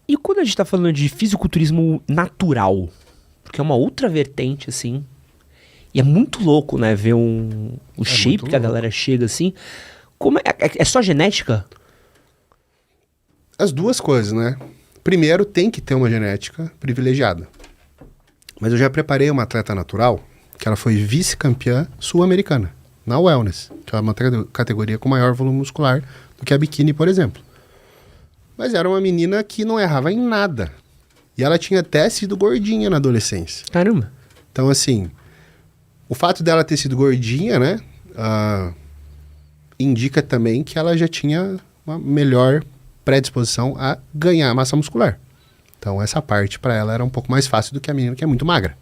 E quando a gente tá falando de fisiculturismo natural, porque é uma outra vertente, assim, e é muito louco, né, ver o shape que a galera chega, assim. Como é só genética? As duas coisas, né? Primeiro, tem que ter uma genética privilegiada. Mas eu já preparei uma atleta natural, que ela foi vice-campeã sul-americana, na wellness, que é uma categoria com maior volume muscular do que a biquíni, por exemplo. Mas era uma menina que não errava em nada. E ela tinha até sido gordinha na adolescência. Caramba. Então, assim, o fato dela ter sido gordinha, né, indica também que ela já tinha uma melhor predisposição a ganhar massa muscular. Então, essa parte para ela era um pouco mais fácil do que a menina que é muito magra.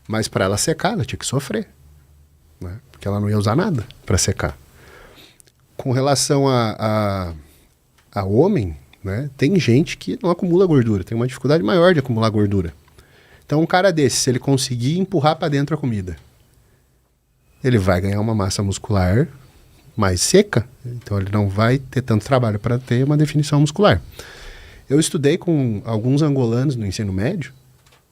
Mas para ela secar, ela tinha que sofrer, né? Porque ela não ia usar nada para secar. Com relação a homem, né, tem gente que não acumula gordura, tem uma dificuldade maior de acumular gordura. Então, um cara desse, se ele conseguir empurrar para dentro a comida, ele vai ganhar uma massa muscular mais seca, então ele não vai ter tanto trabalho para ter uma definição muscular. Eu estudei com alguns angolanos no ensino médio,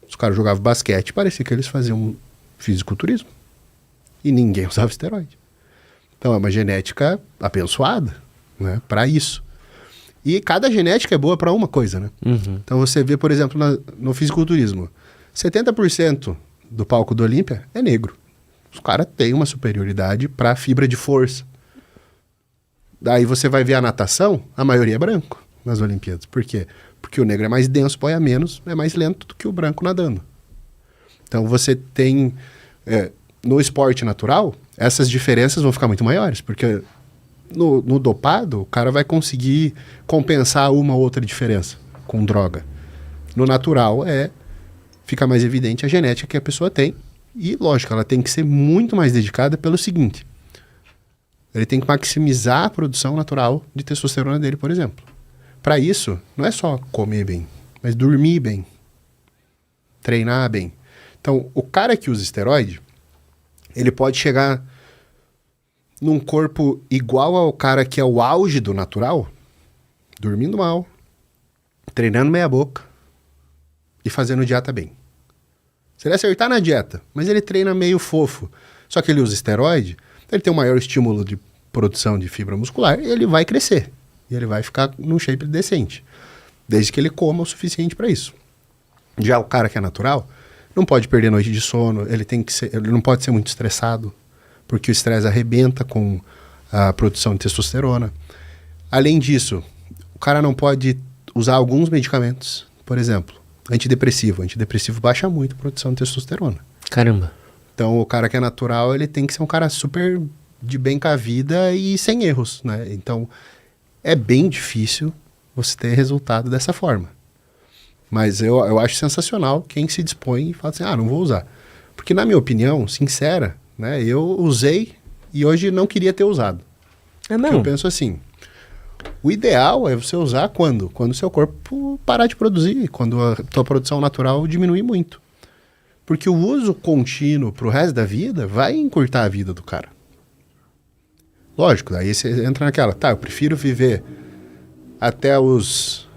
os caras jogavam basquete, parecia que eles faziam fisiculturismo. E ninguém usava esteroide. Então é uma genética abençoada, né, para isso. E cada genética é boa para uma coisa, né? Uhum. Então você vê, por exemplo, no fisiculturismo, 70% do palco do Olímpia é negro. Os caras têm uma superioridade para fibra de força. Daí você vai ver a natação, a maioria é branco nas Olimpíadas. Por quê? Porque o negro é mais denso, boia menos, é mais lento do que o branco nadando. Então você tem, no esporte natural, essas diferenças vão ficar muito maiores, porque no dopado, o cara vai conseguir compensar uma ou outra diferença com droga. No natural, fica mais evidente a genética que a pessoa tem. E, lógico, ela tem que ser muito mais dedicada pelo seguinte: ele tem que maximizar a produção natural de testosterona dele, por exemplo. Para isso, não é só comer bem, mas dormir bem, treinar bem. Então, o cara que usa esteroide, ele pode chegar num corpo igual ao cara que é o auge do natural, dormindo mal, treinando meia boca e fazendo dieta bem. Se ele acertar na dieta, mas ele treina meio fofo, só que ele usa esteroide, ele tem um maior estímulo de produção de fibra muscular e ele vai crescer. E ele vai ficar num shape decente, desde que ele coma o suficiente para isso. Já o cara que é natural, não pode perder noite de sono, ele não pode ser muito estressado, porque o estresse arrebenta com a produção de testosterona. Além disso, o cara não pode usar alguns medicamentos, por exemplo, antidepressivo. Antidepressivo baixa muito a produção de testosterona. Caramba. Então, o cara que é natural, ele tem que ser um cara super de bem com a vida e sem erros, né? Então, é bem difícil você ter resultado dessa forma. Mas eu acho sensacional quem se dispõe e fala assim, não vou usar. Porque, na minha opinião, sincera, né, eu usei e hoje não queria ter usado. É mesmo? Porque eu penso assim, o ideal é você usar quando? Quando o seu corpo parar de produzir, quando a tua produção natural diminuir muito. Porque o uso contínuo pro resto da vida vai encurtar a vida do cara. Lógico, daí você entra naquela, eu prefiro viver até os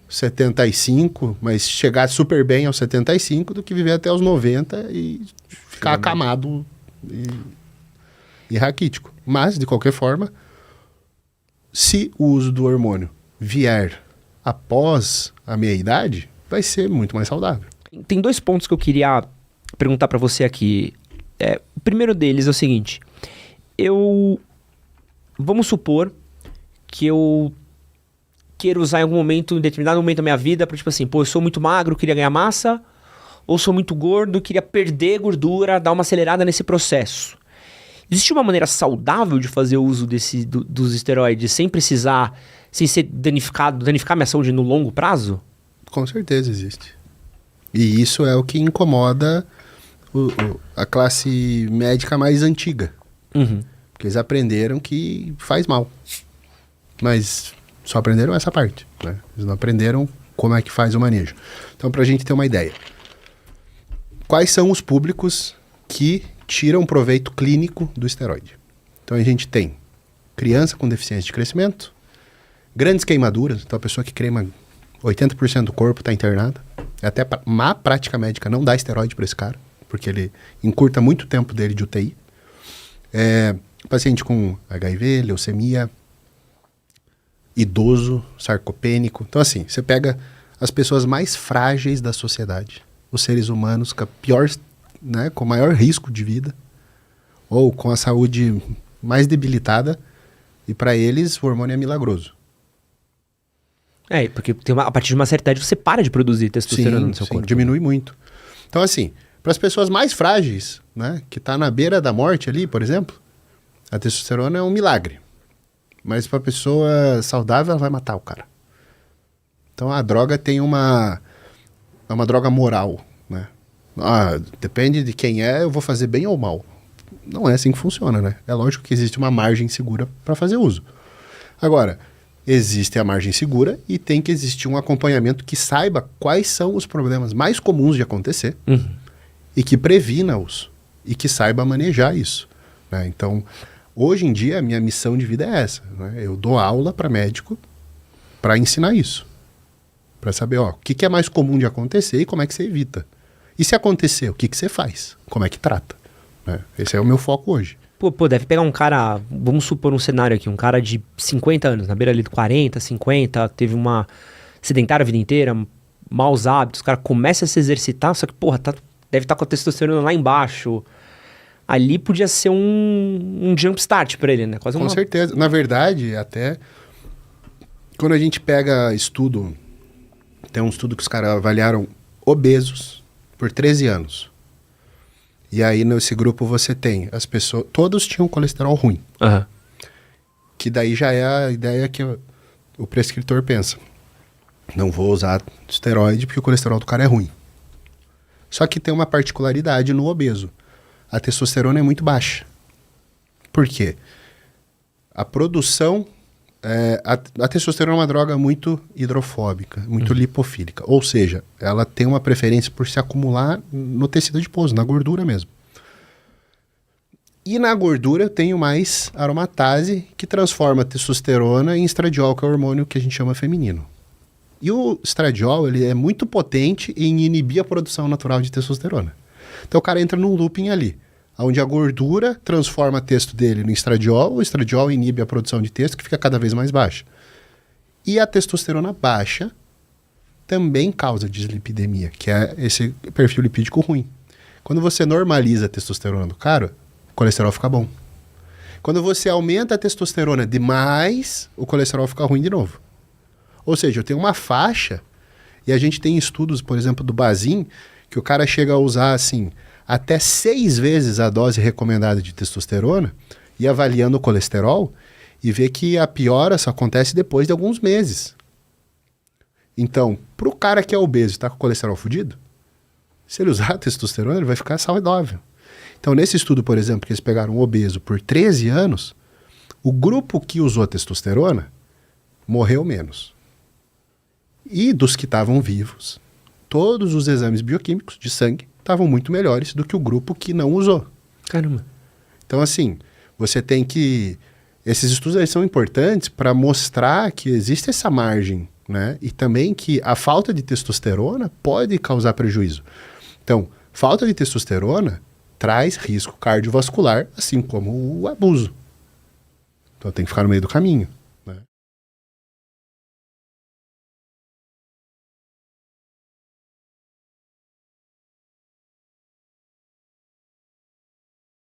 75, mas chegar super bem aos 75, do que viver até os 90 e ficar acamado e raquítico. Mas, de qualquer forma, se o uso do hormônio vier após a meia-idade, vai ser muito mais saudável. Tem dois pontos que eu queria perguntar pra você aqui. O primeiro deles é o seguinte. Vamos supor que eu queira usar em algum momento, em determinado momento da minha vida, pra tipo assim, eu sou muito magro, queria ganhar massa, ou sou muito gordo, queria perder gordura, dar uma acelerada nesse processo. Existe uma maneira saudável de fazer o uso dos esteroides sem precisar, sem ser danificar minha saúde no longo prazo? Com certeza existe. E isso é o que incomoda a classe médica mais antiga. Uhum. Porque eles aprenderam que faz mal. Mas só aprenderam essa parte, né? Eles não aprenderam como é que faz o manejo. Então, pra gente ter uma ideia. Quais são os públicos que tiram proveito clínico do esteroide? Então, a gente tem criança com deficiência de crescimento, grandes queimaduras. Então, a pessoa que queima 80% do corpo está internado. É até má prática médica não dar esteroide para esse cara, porque ele encurta muito tempo dele de UTI. Paciente com HIV, leucemia, idoso, sarcopênico. Então, assim, você pega as pessoas mais frágeis da sociedade, os seres humanos com a pior, né, com maior risco de vida, ou com a saúde mais debilitada, e para eles o hormônio é milagroso. Porque a partir de uma certa idade você para de produzir testosterona no seu corpo. Diminui muito. Então, assim, para as pessoas mais frágeis, né, que tá na beira da morte ali, por exemplo, a testosterona é um milagre. Mas para a pessoa saudável, ela vai matar o cara. Então, a droga tem é uma droga moral, né? Depende de quem eu vou fazer bem ou mal. Não é assim que funciona, né? É lógico que existe uma margem segura para fazer uso. Agora, existe a margem segura e tem que existir um acompanhamento que saiba quais são os problemas mais comuns de acontecer e que previna-os e que saiba manejar isso, né? Então, hoje em dia, a minha missão de vida é essa, né? Eu dou aula para médico para ensinar isso. Para saber, o que é mais comum de acontecer e como é que você evita. E se acontecer, o que você faz? Como é que trata? Né? Esse é o meu foco hoje. Pô, deve pegar um cara, vamos supor um cenário aqui, um cara de 50 anos, na beira ali de 40, 50, teve uma sedentária a vida inteira, maus hábitos, o cara começa a se exercitar, só que, deve estar com a testosterona lá embaixo. Ali podia ser um jump start pra ele, né? Com certeza. Na verdade, até quando a gente pega estudo, tem um estudo que os caras avaliaram obesos por 13 anos. E aí, nesse grupo, você tem as pessoas... Todos tinham colesterol ruim. Que daí já é a ideia que o prescritor pensa. Não vou usar esteroide porque o colesterol do cara é ruim. Só que tem uma particularidade no obeso. A testosterona é muito baixa. Por quê? A produção... a testosterona é uma droga muito hidrofóbica, muito lipofílica. Ou seja, ela tem uma preferência por se acumular no tecido adiposo, na gordura mesmo. E na gordura eu tenho mais aromatase, que transforma a testosterona em estradiol, que é o hormônio que a gente chama feminino. E o estradiol, ele é muito potente em inibir a produção natural de testosterona. Então o cara entra num looping ali, onde a gordura transforma o testo dele no estradiol, o estradiol inibe a produção de testo, que fica cada vez mais baixa. E a testosterona baixa também causa dislipidemia, que é esse perfil lipídico ruim. Quando você normaliza a testosterona do cara, o colesterol fica bom. Quando você aumenta a testosterona demais, o colesterol fica ruim de novo. Ou seja, eu tenho uma faixa, e a gente tem estudos, por exemplo, do Bazin, que o cara chega a usar, assim, até 6 vezes a dose recomendada de testosterona, e avaliando o colesterol, e vê que a piora só acontece depois de alguns meses. Então, para o cara que é obeso e está com o colesterol fudido, se ele usar a testosterona, ele vai ficar saudável. Então, nesse estudo, por exemplo, que eles pegaram um obeso por 13 anos, o grupo que usou a testosterona morreu menos. E dos que estavam vivos, todos os exames bioquímicos de sangue estavam muito melhores do que o grupo que não usou. Caramba. Então, assim, você tem que... Esses estudos aí são importantes para mostrar que existe essa margem, né? E também que a falta de testosterona pode causar prejuízo. Então, falta de testosterona traz risco cardiovascular, assim como o abuso. Então, tem que ficar no meio do caminho.